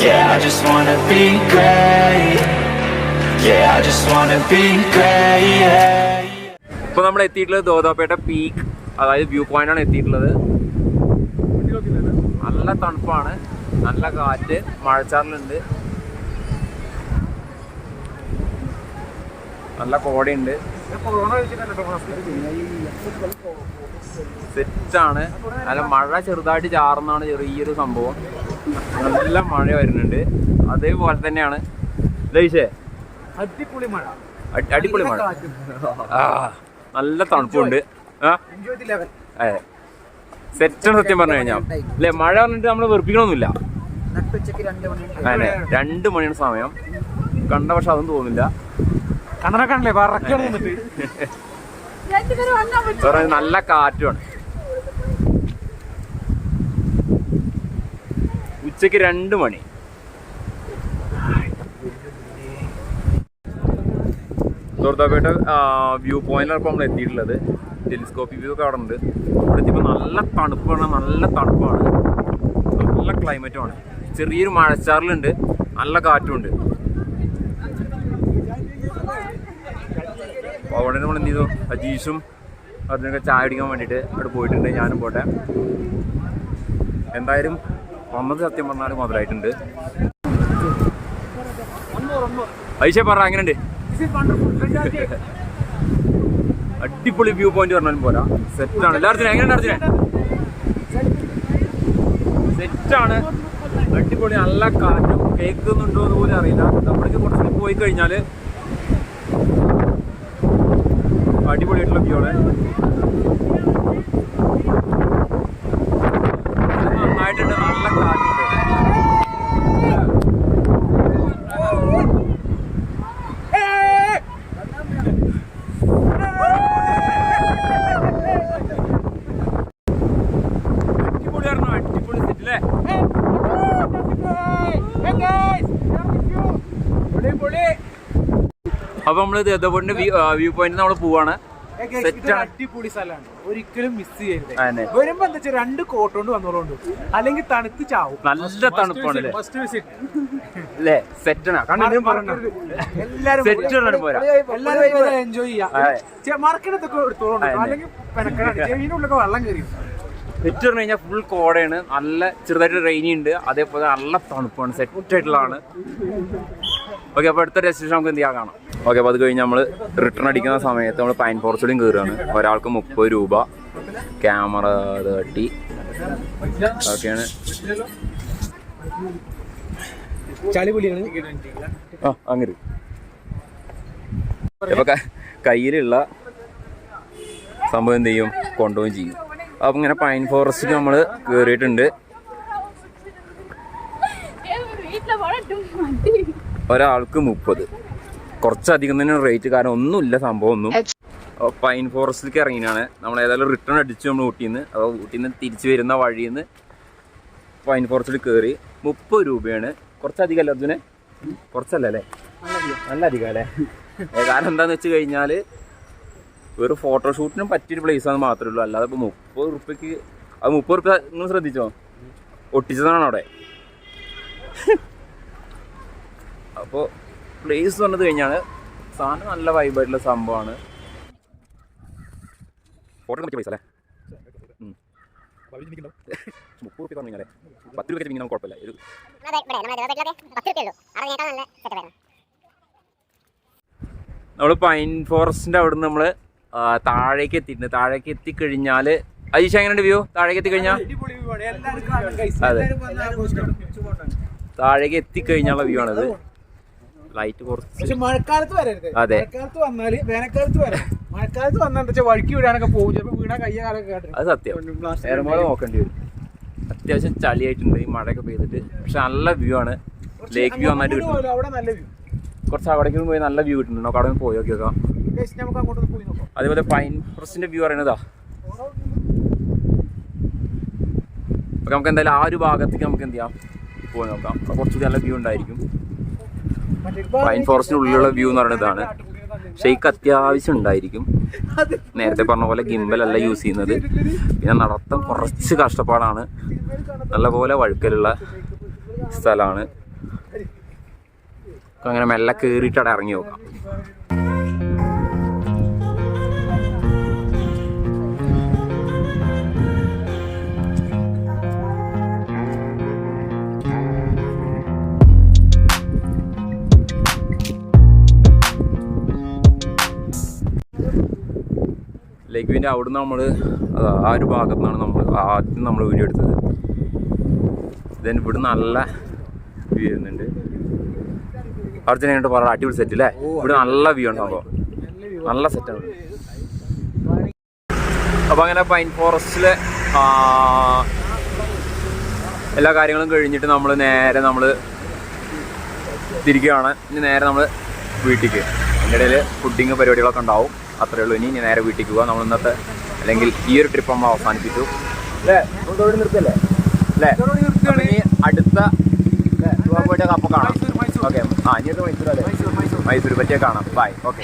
Yeah, I just wanna be great. Yeah, I just wanna be great. Yeah. ഇപ്പോൾ നമ്മൾ എത്തിയിട്ടുള്ളത് ദോദാപേട്ട peak, അതായത് view point ആണ് എത്തിയിട്ടുള്ളത്. നല്ല തണുപ്പാണ്, നല്ല കാറ്റ്, മഴച്ചാറിലുണ്ട്, നല്ല കോടയുണ്ട്, സെറ്റാണ്. നല്ല മഴ ചെറുതായിട്ട് ചാറുന്നതാണ് ചെറിയൊരു സംഭവം. നല്ല മഴ വരുന്നുണ്ട്. അതേപോലെ തന്നെയാണ് ലൈഷേ, അടിപൊളി മഴ, അടിപൊളി മഴ. നല്ല തണുപ്പുണ്ട്. അതെ, സെറ്റാണ് സത്യം പറഞ്ഞു കഴിഞ്ഞാൽ. അല്ലേ, മഴ പറഞ്ഞിട്ട് നമ്മൾ വെറുപ്പിക്കണമൊന്നുമില്ല. അതെ, 2 മണിയാണ് സമയം കണ്ട, പക്ഷെ അതൊന്നും തോന്നില്ല. നല്ല കാറ്റുമാണ്. ഉച്ചക്ക് 2 മണി. ദോർദാപേട്ട വ്യൂ പോയിന്റിലാണ് ഇപ്പോൾ നമ്മൾ എത്തിയിട്ടുള്ളത്. ടെലിസ്കോപ്പിക് വ്യൂ ഒക്കെ അവിടെ ഉണ്ട്. ഇവിടെ എത്തിയപ്പോൾ നല്ല തണുപ്പാണ്, നല്ല തണുപ്പാണ്, നല്ല ക്ലൈമറ്റുമാണ്. ചെറിയൊരു മഴച്ചാറിലുണ്ട്, നല്ല കാറ്റുമുണ്ട്. അപ്പോൾ അവിടെ നമ്മൾ എന്ത് ചെയ്തു, അജീഷും അതിനൊക്കെ ചായ അടിക്കാൻ വേണ്ടിയിട്ട് അവിടെ പോയിട്ടുണ്ട്. ഞാനും പോട്ടെ. എന്തായാലും വന്നത് സത്യം പറഞ്ഞാൽ മുതലായിട്ടുണ്ട്. ഐഷേ പറ, അങ്ങനെയുണ്ട്. അടിപൊളി വ്യൂ പോയിന്റ് പറഞ്ഞാലും പോരാ, സെറ്റാണ്. എല്ലാവർക്കും എങ്ങനെയുണ്ട്? അർജുനെ സെറ്റാണ്, അടിപൊളി. നല്ല കാറ്റും. കേൾക്കുന്നുണ്ടോ എന്ന് പോലും അറിയില്ല. നമ്മൾക്ക് കുറച്ചുകൂടി പോയി കഴിഞ്ഞാൽ അടിപൊളിയായിട്ടുള്ള വ്യൂ ആണ്. നന്നായിട്ടുണ്ട്, നല്ല കാറ്റുണ്ട്. അപ്പൊ നമ്മള് ദോദാപേട്ട വ്യൂ പോയിന്റ് നമ്മൾ പോവാണ്. അടിപൊളി സ്ഥലമാണ്, ഒരിക്കലും മിസ് ചെയ്യരുത്. വരുമ്പോ എന്താ വെച്ചാൽ 2 കോട്ട് കൊണ്ട് വന്നോളൂ, അല്ലെങ്കിൽ തണുത്ത് ചാവും. നല്ല തണുപ്പാണ് അല്ലേ, സെറ്റാണ്. എല്ലാരും എൻജോയ് ചെയ്യാം. മറക്കണത്തൊക്കെ എടുത്തോളൂ, അല്ലെങ്കിൽ ചെവിനുള്ളൊക്കെ വെള്ളം കയറി. സെറ്റ് പറഞ്ഞു കഴിഞ്ഞാൽ ഫുൾ കോടയാണ്, നല്ല ചെറുതായിട്ട് റെയിനി ഉണ്ട്, അതേപോലെ നല്ല തണുപ്പാണ്, സെറ്റായിട്ടുള്ളതാണ്. ഓക്കെ, അപ്പോൾ അടുത്ത ഡെസ്റ്റിനേഷൻ നമുക്ക് എന്ത് ചെയ്യാൻ കാണാം. ഓക്കെ, അപ്പോൾ അത് കഴിഞ്ഞ് നമ്മൾ റിട്ടേൺ അടിക്കുന്ന സമയത്ത് നമ്മൾ പൈൻ ഫോറസ്റ്റിലും കയറുകയാണ്. ഒരാൾക്ക് 30 രൂപ, ക്യാമറ 30. ഓക്കെയാണ്. അങ്ങനെ ഇപ്പൊ കയ്യിലുള്ള സംഭവം എന്ത് ചെയ്യും, കൊണ്ടുപോവുകയും ചെയ്യും. അപ്പം ഇങ്ങനെ പൈൻ ഫോറസ്റ്റിൽ നമ്മൾ കയറിയിട്ടുണ്ട്. ഒരാൾക്ക് 30, കുറച്ചധികം തന്നെ റേറ്റ്, കാരണം ഒന്നുമില്ല സംഭവം ഒന്നും. പൈൻ ഫോറസ്റ്റിലേക്ക് ഇറങ്ങിയാണ് നമ്മൾ. ഏതായാലും റിട്ടേൺ അടിച്ചു നമ്മൾ ഊട്ടിയിൽ നിന്ന്. അപ്പോൾ ഊട്ടിയിൽ നിന്ന് തിരിച്ച് വരുന്ന വഴിയിൽ നിന്ന് പൈൻ ഫോറസ്റ്റിൽ കയറി. 30 രൂപയാണ്. കുറച്ചധികം അല്ലേ അർജുനെ? കുറച്ചല്ല അല്ലേ, നല്ല അധികം അല്ലേ. കാരണം എന്താണെന്ന് വെച്ച് കഴിഞ്ഞാൽ ഒരു ഫോട്ടോഷൂട്ടിനും പറ്റിയൊരു പ്ലേസാണെന്ന് മാത്രമേ ഉള്ളൂ. അല്ലാതെ ഇപ്പോൾ 30 രൂപയ്ക്ക്, അത് 30 രൂപ നിങ്ങൾ ശ്രദ്ധിച്ചോ, ഒട്ടിച്ചതാണ് അവിടെ. അപ്പോൾ പ്ലേസ് വന്നത് കഴിഞ്ഞാൽ സാധനം നല്ല വൈബായിട്ടുള്ള സംഭവമാണ്. ഫോട്ടോ പറ്റിയ പ്ലേസ് അല്ലേ. 30 രൂപ പറഞ്ഞാലേ 10 രൂപ നമുക്ക് കുഴപ്പമില്ല. ഒരു നമ്മൾ പൈൻ ഫോറസ്റ്റിൻ്റെ അവിടെ നിന്ന് നമ്മൾ താഴേക്ക് എത്തിയിട്ടുണ്ട്. താഴേക്ക് എത്തിക്കഴിഞ്ഞാൽ അജീഷ എങ്ങനെയുണ്ട് വ്യൂ? താഴേക്ക് എത്തിക്കഴിഞ്ഞാൽ അതെ, താഴേക്ക് എത്തിക്കഴിഞ്ഞാലുള്ള വ്യൂ ആണത്. ലൈറ്റ് കുറച്ച് മഴക്കാലത്ത് വരരുത്. അതെ, മഴക്കാലത്ത് വന്നാല് വേനൽക്കാലത്ത് വരാം. മഴക്കാലത്ത് വന്നാൽ വഴുക്കി വിടാനൊക്കെ പോകും, ചിലപ്പോൾ വീണാ കയ്യ കാലൊക്കെ. അത് സത്യം, നേരമോടെ നോക്കേണ്ടി വരും. അത്യാവശ്യം ചളിയായിട്ടുണ്ട് ഈ മഴയൊക്കെ പെയ്തിട്ട്. പക്ഷെ നല്ല വ്യൂ ആണ്, ലേക്ക് വ്യൂ നന്നായിട്ട് കിട്ടും. കുറച്ച് അവിടേക്കും പോയി നല്ല വ്യൂ കിട്ടുന്നുണ്ട്. നമുക്ക് അവിടെ പോയി നോക്കി നോക്കാം. അതേപോലെ പൈൻ ഫോറസ്റ്റിന്റെ വ്യൂ പറയുന്നതാ. അപ്പൊ നമുക്ക് എന്തായാലും ആ ഒരു ഭാഗത്തേക്ക് നമുക്ക് എന്ത് ചെയ്യാം, പോയി നോക്കാം. കുറച്ചുകൂടി നല്ല വ്യൂ ഉണ്ടായിരിക്കും. പൈൻ ഫോറസ്റ്റിനുള്ളിലുള്ള വ്യൂ എന്ന് പറയുന്നത് ഇതാണ്. ഷെയ്ക്ക് അത്യാവശ്യം ഉണ്ടായിരിക്കും. നേരത്തെ പറഞ്ഞ പോലെ ഗിംബലല്ല യൂസ് ചെയ്യുന്നത്. പിന്നെ നടത്തം കുറച്ച് കഷ്ടപ്പാടാണ്. നല്ലപോലെ വഴുക്കലുള്ള സ്ഥലമാണ്. അങ്ങനെ മെല്ലെ കയറിയിട്ടവിടെ ഇറങ്ങി നോക്കാം. ലേക്ക് വ്യൂവിൻ്റെ അവിടുന്ന് നമ്മൾ ആ ഒരു ഭാഗത്തു നിന്നാണ് ആദ്യം നമ്മൾ വീഡിയോ എടുത്തത്. ദെൻ ഇവിടെ നല്ല വ്യൂ വരുന്നുണ്ട്. അർജുനായിട്ട് പറയാം അടിപൊളി സെറ്റ് അല്ലേ? ഇവിടെ നല്ല വ്യൂ ഉണ്ട്, സംഭവം നല്ല സെറ്റാണ്. അപ്പോൾ അങ്ങനെ പൈൻ ഫോറസ്റ്റിലെ എല്ലാ കാര്യങ്ങളും കഴിഞ്ഞിട്ട് നമ്മൾ തിരിക്കുകയാണ്. ഇനി നേരെ നമ്മൾ വീട്ടിലേക്ക്. അതിൻ്റെ ഇടയിൽ ഫുഡിങ് പരിപാടികളൊക്കെ ഉണ്ടാവും. അത്രയേ ഉള്ളൂ. ഇനി നേരെ വീട്ടിലേക്ക് പോകാം. നമ്മൾ ഇന്നത്തെ അല്ലെങ്കിൽ ഈ ഒരു ട്രിപ്പ് നമ്മൾ അവസാനിപ്പിച്ചു അല്ലേ? ഇവിടെ നിർത്തല്ലേ അല്ലേ? ഇനി അടുത്ത പോയിട്ട് അപ്പോൾ കാണാം. ഓക്കെ. ഇനി മൈസൂർ അല്ലേ? മൈസൂർ പറ്റിയാൽ കാണാം. ബൈ. ഓക്കെ.